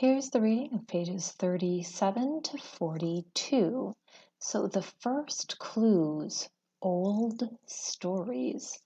Here's the reading of pages 37 to 42. So the first clues, old stories.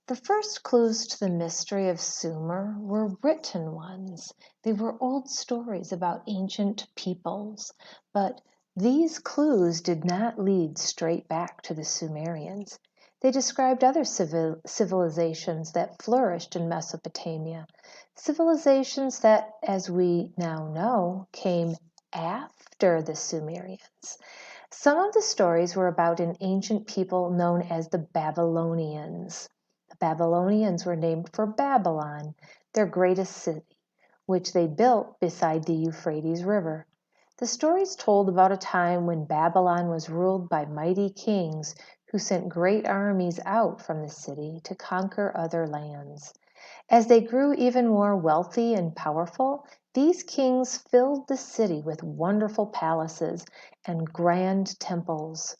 The first clues to the mystery of Sumer were written ones. They were old stories about ancient peoples, but these clues did not lead straight back to the Sumerians. They described other civilizations that flourished in Mesopotamia, civilizations that, as we now know, came after the Sumerians. Some of the stories were about an ancient people known as the Babylonians. The Babylonians were named for Babylon, their greatest city, which they built beside the Euphrates River. The stories told about a time when Babylon was ruled by mighty kings who sent great armies out from the city to conquer other lands. As they grew even more wealthy and powerful, these kings filled the city with wonderful palaces and grand temples.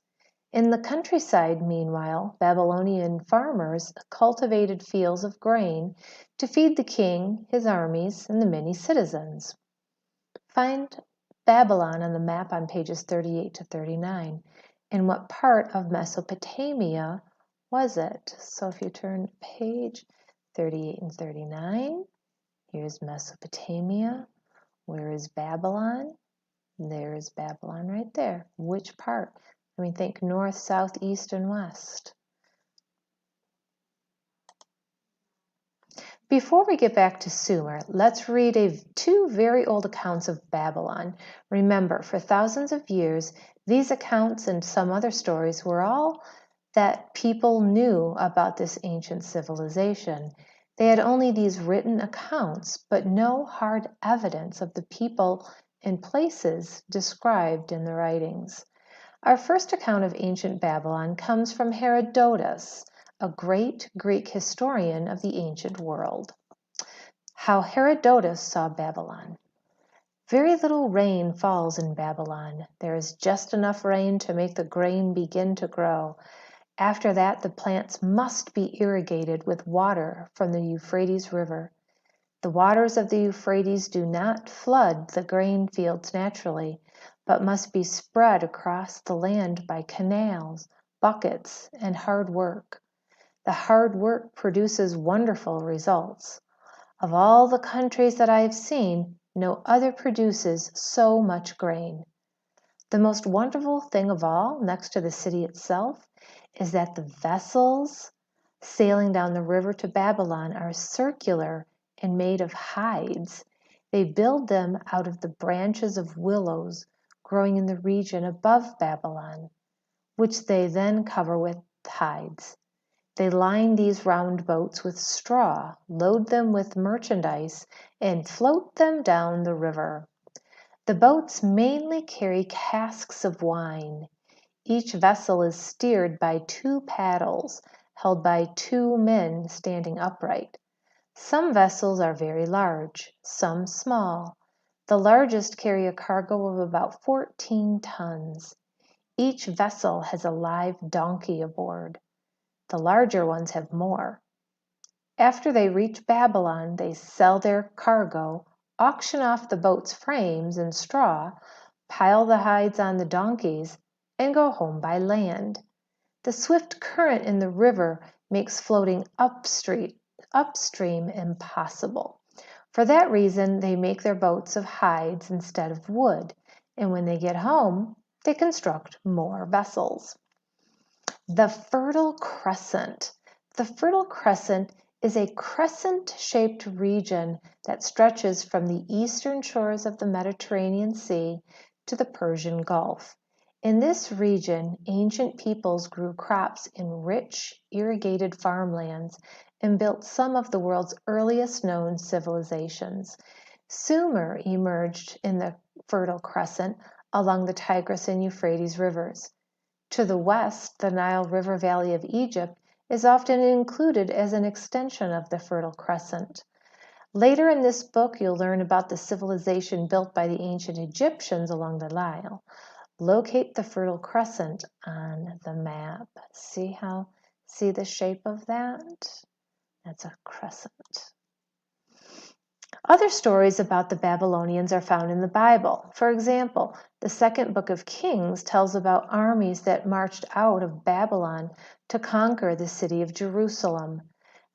In the countryside, meanwhile, Babylonian farmers cultivated fields of grain to feed the king, his armies, and the many citizens. Find Babylon on the map on pages 38 to 39. And what part of Mesopotamia was it? So if you turn page 38 and 39, here's Mesopotamia. Where is Babylon? There is Babylon right there. Which part? Let me think north, south, east, and west. Before we get back to Sumer, let's read two very old accounts of Babylon. Remember, for thousands of years, these accounts and some other stories were all that people knew about this ancient civilization. They had only these written accounts, but no hard evidence of the people and places described in the writings. Our first account of ancient Babylon comes from Herodotus, a great Greek historian of the ancient world. How Herodotus saw Babylon. Very little rain falls in Babylon. There is just enough rain to make the grain begin to grow. After that, the plants must be irrigated with water from the Euphrates River. The waters of the Euphrates do not flood the grain fields naturally, but must be spread across the land by canals, buckets, and hard work. The hard work produces wonderful results. Of all the countries that I have seen, no other produces so much grain. The most wonderful thing of all, next to the city itself, is that the vessels sailing down the river to Babylon are circular and made of hides. They build them out of the branches of willows growing in the region above Babylon, which they then cover with hides. They line these round boats with straw, load them with merchandise, and float them down the river. The boats mainly carry casks of wine. Each vessel is steered by two paddles, held by two men standing upright. Some vessels are very large, some small. The largest carry a cargo of about 14 tons. Each vessel has a live donkey aboard. The larger ones have more. After they reach Babylon, they sell their cargo, auction off the boat's frames and straw, pile the hides on the donkeys, and go home by land. The swift current in the river makes floating upstream impossible. For that reason, they make their boats of hides instead of wood, and when they get home, they construct more vessels. The Fertile Crescent. The Fertile Crescent is a crescent-shaped region that stretches from the eastern shores of the Mediterranean Sea to the Persian Gulf. In this region, ancient peoples grew crops in rich, irrigated farmlands and built some of the world's earliest known civilizations. Sumer emerged in the Fertile Crescent along the Tigris and Euphrates rivers. To the west, the Nile River Valley of Egypt is often included as an extension of the Fertile Crescent. Later in this book, you'll learn about the civilization built by the ancient Egyptians along the Nile. Locate the Fertile Crescent on the map. See the shape of that? That's a crescent. Other stories about the Babylonians are found in the Bible. For example, the second book of Kings tells about armies that marched out of Babylon to conquer the city of Jerusalem.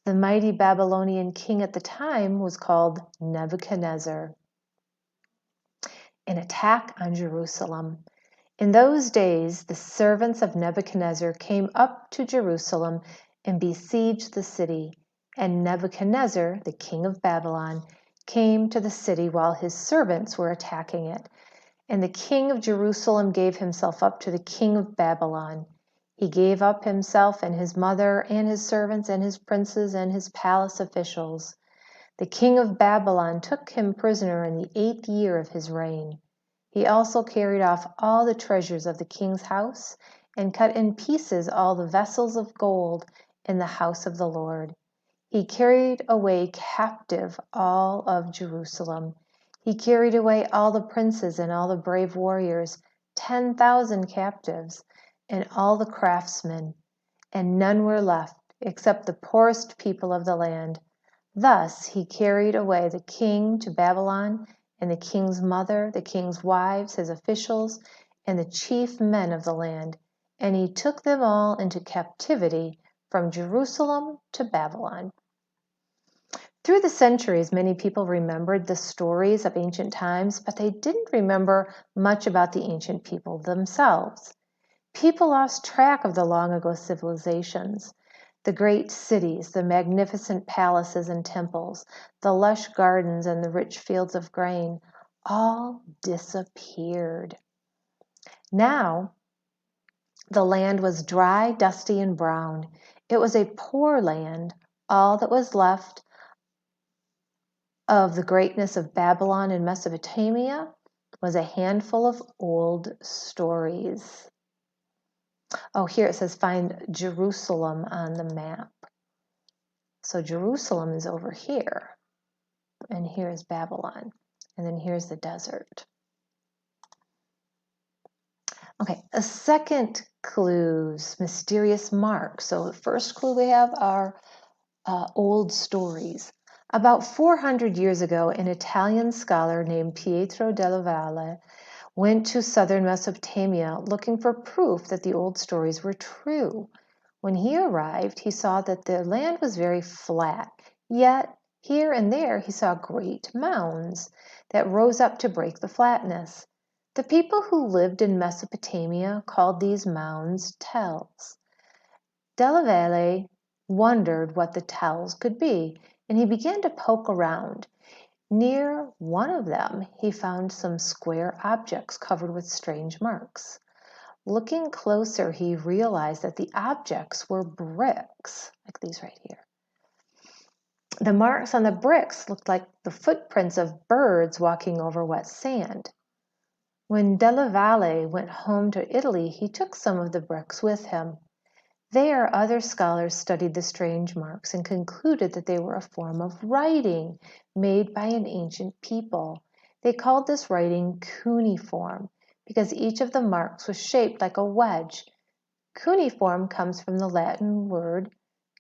The mighty Babylonian king at the time was called Nebuchadnezzar. An attack on Jerusalem. In those days, the servants of Nebuchadnezzar came up to Jerusalem and besieged the city. And Nebuchadnezzar, the king of Babylon, came to the city while his servants were attacking it. And the king of Jerusalem gave himself up to the king of Babylon. He gave up himself and his mother and his servants and his princes and his palace officials. The king of Babylon took him prisoner in the 8th year of his reign. He also carried off all the treasures of the king's house and cut in pieces all the vessels of gold in the house of the Lord. He carried away captive all of Jerusalem. He carried away all the princes and all the brave warriors, 10,000 captives, and all the craftsmen, and none were left except the poorest people of the land. Thus he carried away the king to Babylon, and the king's mother, the king's wives, his officials, and the chief men of the land, and he took them all into captivity from Jerusalem to Babylon. Through the centuries, many people remembered the stories of ancient times, but they didn't remember much about the ancient people themselves. People lost track of the long ago civilizations. The great cities, the magnificent palaces and temples, the lush gardens and the rich fields of grain, all disappeared. Now, the land was dry, dusty, and brown. It was a poor land. All that was left of the greatness of Babylon and Mesopotamia was a handful of old stories. Oh, here it says find Jerusalem on the map. So Jerusalem is over here, and here is Babylon, and then here's the desert. Okay, a second clue's mysterious mark. So the first clue we have are old stories. About 400 years ago, an Italian scholar named Pietro della Valle went to southern Mesopotamia looking for proof that the old stories were true. When he arrived, he saw that the land was very flat, yet here and there he saw great mounds that rose up to break the flatness. The people who lived in Mesopotamia called these mounds tells. Della Valle wondered what the tells could be, and he began to poke around. Near one of them, he found some square objects covered with strange marks. Looking closer, he realized that the objects were bricks, like these right here. The marks on the bricks looked like the footprints of birds walking over wet sand. When Della Valle went home to Italy, he took some of the bricks with him. There, other scholars studied the strange marks and concluded that they were a form of writing made by an ancient people. They called this writing cuneiform because each of the marks was shaped like a wedge. Cuneiform comes from the Latin word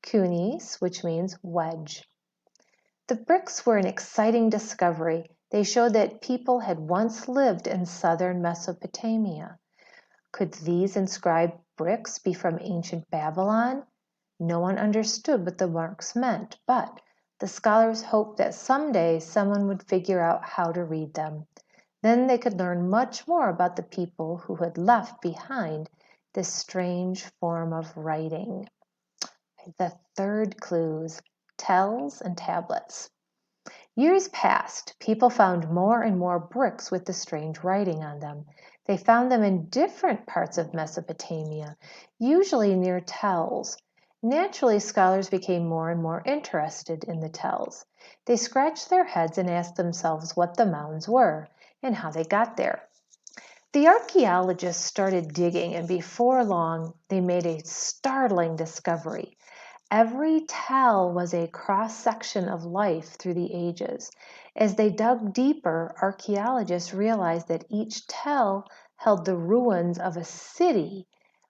cunis, which means wedge. The bricks were an exciting discovery. They showed that people had once lived in southern Mesopotamia. Could these inscribed bricks be from ancient Babylon? No one understood what the marks meant, but the scholars hoped that someday someone would figure out how to read them. Then they could learn much more about the people who had left behind this strange form of writing. The third clues, tells and tablets. Years passed. People found more and more bricks with the strange writing on them. They found them in different parts of Mesopotamia, usually near tells. Naturally, scholars became more and more interested in the tells. They scratched their heads and asked themselves what the mounds were and how they got there. The archaeologists started digging, and before long, they made a startling discovery. Every tell was a cross-section of life through the ages. As they dug deeper, archaeologists realized that each tell held the ruins of a city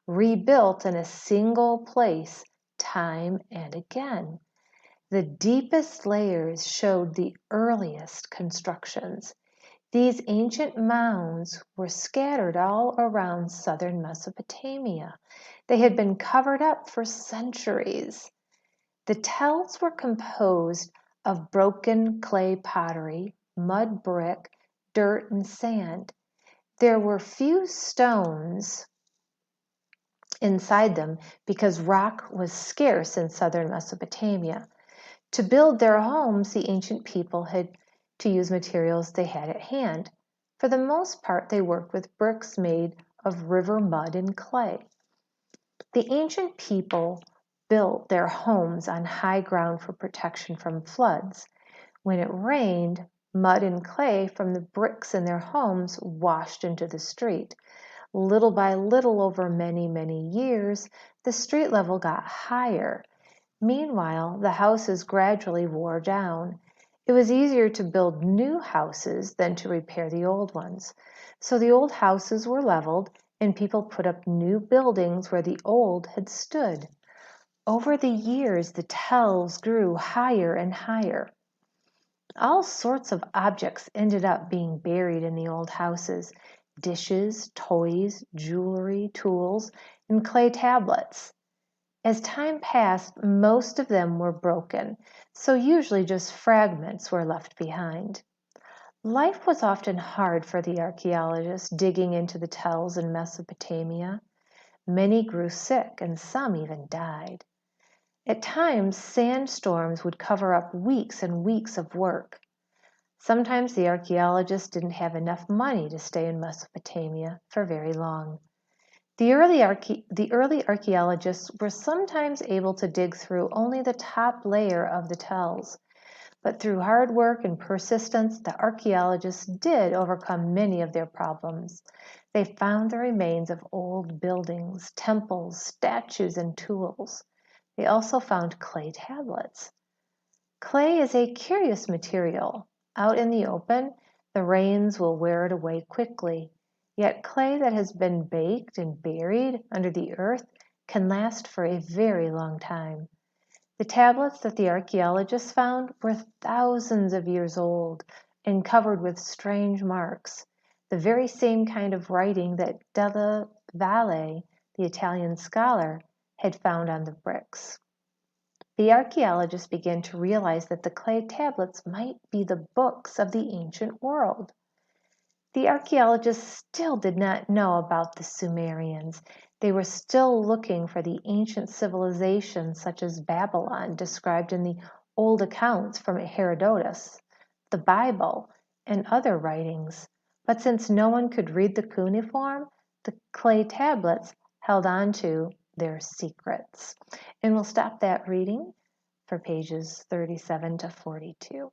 rebuilt in a single place time and again. The deepest layers showed the earliest constructions. These ancient mounds were scattered all around southern Mesopotamia. They had been covered up for centuries. The tells were composed of broken clay pottery, mud brick, dirt, and sand. There were few stones inside them because rock was scarce in southern Mesopotamia. To build their homes, the ancient people had to use materials they had at hand. For the most part, they worked with bricks made of river mud and clay. The ancient people built their homes on high ground for protection from floods. When it rained, mud and clay from the bricks in their homes washed into the street. Little by little, over many, many years, the street level got higher. Meanwhile, the houses gradually wore down. It was easier to build new houses than to repair the old ones. So the old houses were leveled, and people put up new buildings where the old had stood. Over the years, the tells grew higher and higher. All sorts of objects ended up being buried in the old houses: dishes, toys, jewelry, tools, and clay tablets. As time passed, most of them were broken, so usually just fragments were left behind. Life was often hard for the archaeologists digging into the tells in Mesopotamia. Many grew sick, and some even died. At times, sandstorms would cover up weeks and weeks of work. Sometimes the archaeologists didn't have enough money to stay in Mesopotamia for very long. The early archaeologists were sometimes able to dig through only the top layer of the tells, but through hard work and persistence, the archaeologists did overcome many of their problems. They found the remains of old buildings, temples, statues, and tools. They also found clay tablets. Clay is a curious material. Out in the open, the rains will wear it away quickly. Yet clay that has been baked and buried under the earth can last for a very long time. The tablets that the archaeologists found were thousands of years old and covered with strange marks, the very same kind of writing that Della Valle, the Italian scholar, had found on the bricks. The archaeologists began to realize that the clay tablets might be the books of the ancient world. The archaeologists still did not know about the Sumerians. They were still looking for the ancient civilizations such as Babylon, described in the old accounts from Herodotus, the Bible, and other writings. But since no one could read the cuneiform, the clay tablets held on to their secrets. And we'll stop that reading for pages 37 to 42.